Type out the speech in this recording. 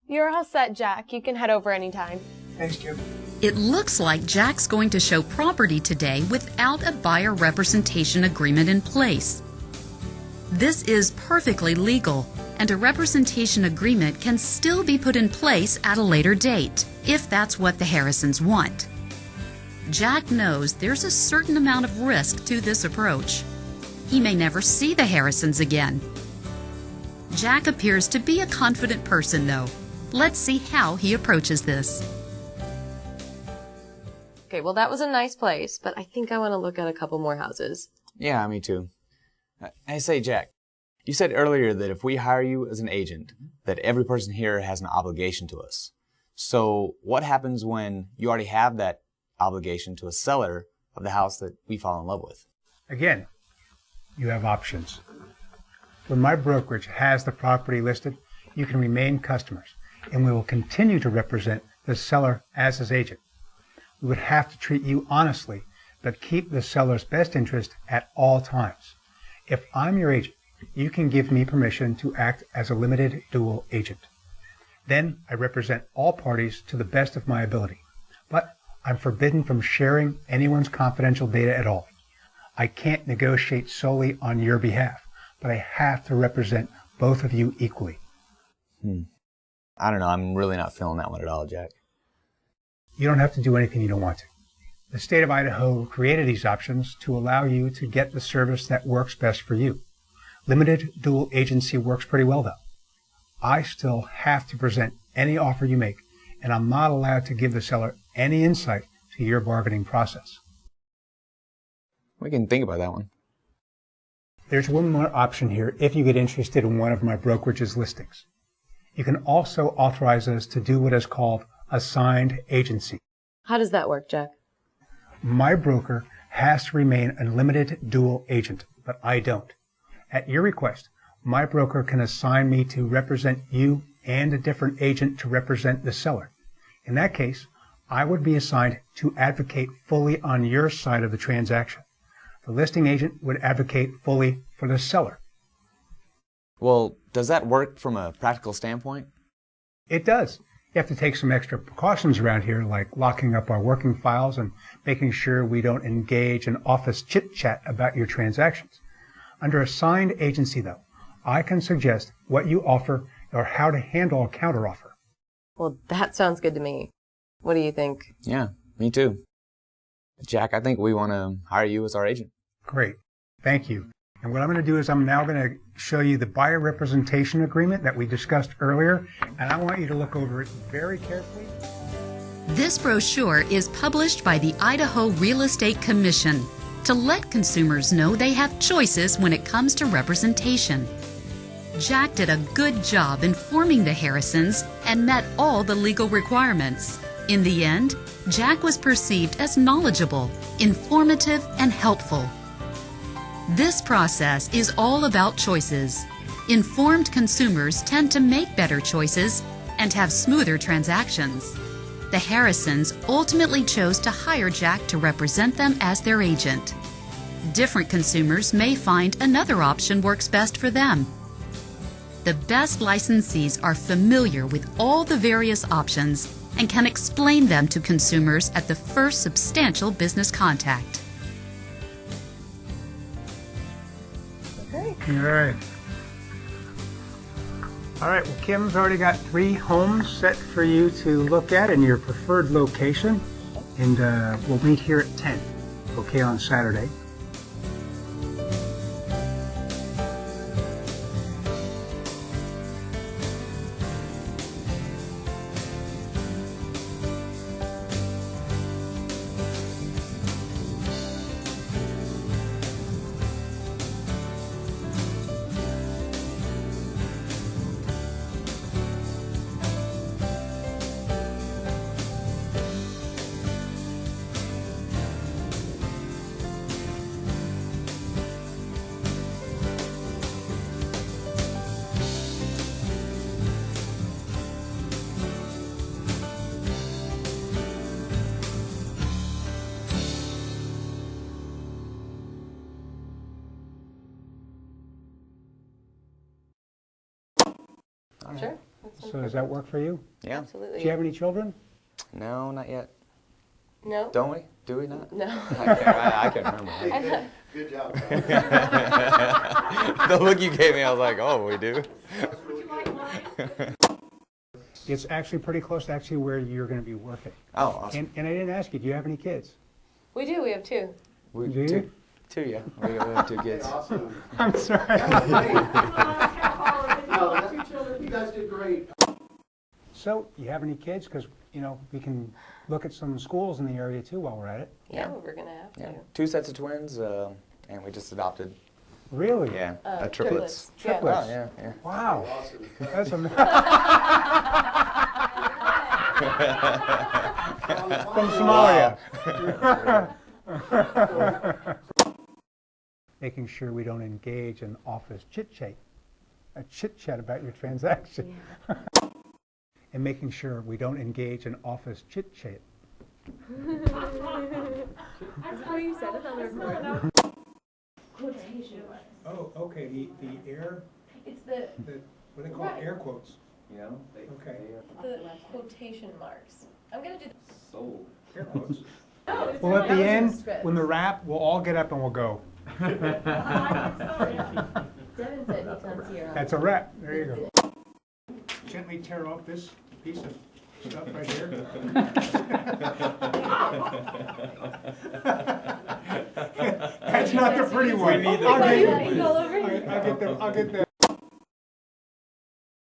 You're all set, Jack. You can head over anytime. Thanks, Kim. It looks like Jack's going to show property today without a buyer representation agreement in place. This is perfectly legal, and a representation agreement can still be put in place at a later date, if that's what the Harrisons want. Jack knows there's a certain amount of risk to this approach. He may never see the Harrisons again. Jack appears to be a confident person, though. Let's see how he approaches this. Okay, well, that was a nice place, but I think I want to look at a couple more houses. Yeah, me too. Hey, say, Jack, you said earlier that if we hire you as an agent, that every person here has an obligation to us. So what happens when you already have that obligation to a seller of the house that we fall in love with? Again, you have options. When my brokerage has the property listed, you can remain customers, and we will continue to represent the seller as his agent. We would have to treat you honestly, but keep the seller's best interest at all times. If I'm your agent, you can give me permission to act as a limited dual agent. Then I represent all parties to the best of my ability, but I'm forbidden from sharing anyone's confidential data at all. I can't negotiate solely on your behalf, but I have to represent both of you equally. I don't know. I'm really not feeling that one at all, Jack. You don't have to do anything you don't want to. The state of Idaho created these options to allow you to get the service that works best for you. Limited dual agency works pretty well, though. I still have to present any offer you make, and I'm not allowed to give the seller any insight to your bargaining process. We can think about that one. There's one more option here if you get interested in one of my brokerage's listings. You can also authorize us to do what is called assigned agency. How does that work, Jack? My broker has to remain a limited dual agent, but I don't. At your request, my broker can assign me to represent you and a different agent to represent the seller. In that case, I would be assigned to advocate fully on your side of the transaction. The listing agent would advocate fully for the seller. Well, does that work from a practical standpoint? It does. You have to take some extra precautions around here, like locking up our working files and making sure we don't engage in office chit-chat about your transactions. Under assigned agency, though, I can suggest what you offer or how to handle a counteroffer. Well, that sounds good to me. What do you think? Yeah, me too. Jack, I think we want to hire you as our agent. Great. Thank you. And what I'm going to do is I'm now going to show you the buyer representation agreement that we discussed earlier, and I want you to look over it very carefully. This brochure is published by the Idaho Real Estate Commission to let consumers know they have choices when it comes to representation. Jack did a good job informing the Harrisons and met all the legal requirements. In the end, Jack was perceived as knowledgeable, informative, and helpful. This process is all about choices. Informed consumers tend to make better choices and have smoother transactions. The Harrisons ultimately chose to hire Jack to represent them as their agent. Different consumers may find another option works best for them. The best licensees are familiar with all the various options and can explain them to consumers at the first substantial business contact. All right. All right, well, Kim's already got 3 homes set for you to look at in your preferred location, and we'll meet here at 10, okay, on Saturday. Sure. So does that work for you? Yeah. Absolutely. Do you have any children? No, not yet. No? Don't we? Do we not? No. I can't remember. Good job. The look you gave me, I was like, oh, we do? It's actually pretty close to actually where you're going to be working. Oh, awesome. And I didn't ask you, do you have any kids? We do. We have 2. We, Do you? Two, yeah. We have 2 kids. Awesome. I'm sorry. No, you guys did great. So, you have any kids? Because, we can look at some schools in the area too while we're at it. Yeah, we're going to have to. Yeah. 2 sets of twins, and we just adopted. Really? Yeah, Triplets. triplets. Triplets. Oh, yeah, yeah. Wow. Awesome. That's amazing. From Somalia. Making sure we don't engage in office chit-chat. A chit-chat about your transaction. And making sure we don't engage in office chit-chat. That's how you said it on the recording. Quotation marks. Oh, okay. The air, It's the what do they call it? Air quotes. You know? Okay. The quotation marks. I'm going to do Sold. Air quotes. Oh, Well, at the end, when the wrap, we'll all get up and we'll go. Devin said he comes here. That's a wrap. There you go. Gently tear off this piece of stuff right here. That's not the pretty one. I'll get the